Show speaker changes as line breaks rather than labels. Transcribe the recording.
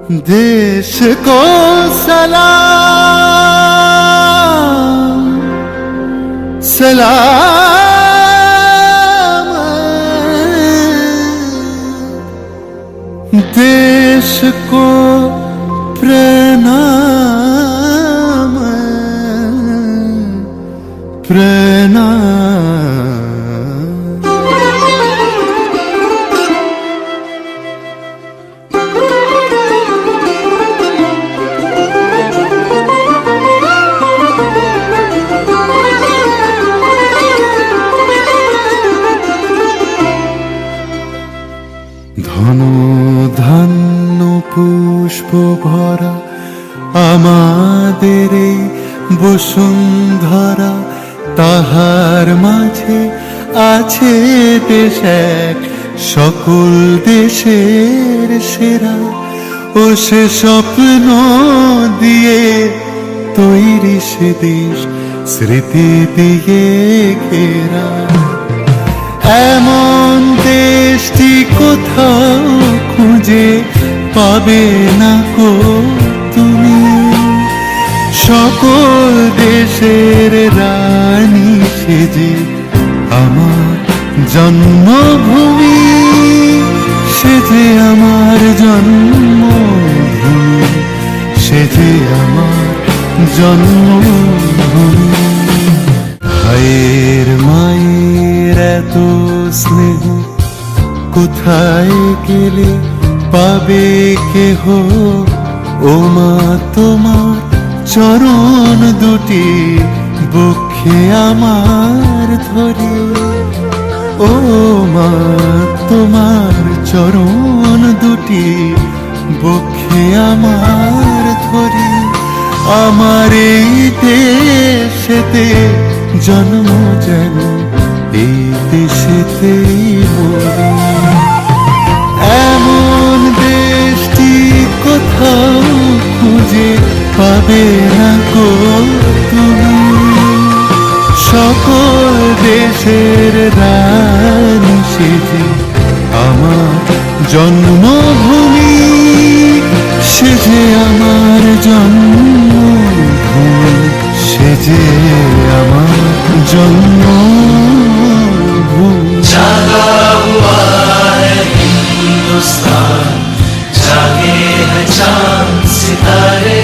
देश को सलाम सलाम, देश को प्रणाम प्रणाम। ধন ধান্য পুষ্প ভরা আমাদের এই বসুন্ধরা, তাহার মাঝে আছে দেশ এক সকল দেশের সেরা। ও সে স্বপ্ন দিয়ে তৈরি সে দেশ স্মৃতি দিয়ে ঘেরা। এমন দেশটি কোথাও খুঁজে পাবে না কো তুমি, সকল দেশের রানী সেজে আমার জন্মভূমি, সেজে আমার জন্মভূমি, সেজে আমার জন্মভূমি। ভাইয়ের মায়ের এত স্নেহ কোথায় গেলে পাবে কেহ, ও মা তোমার চরণ দুটি বক্ষে আমার ধরে। ও মা তোমার চরণ দুটি বক্ষে আমার ধরে। আমার এই দেশেতে জন্ম যেন এই দেশেতেই মরি। এমন দেশটি কোথাও খুঁজে পাবে না গো তুমি, সকল দেশের রানী সেজে আমার জন্মভূমি, সেজে আমার জন্মভূমি, সেজে আমার জন্মভূমি।
जागा हुआ है हिंदुस्तान, जागे हैं चांद सितारे।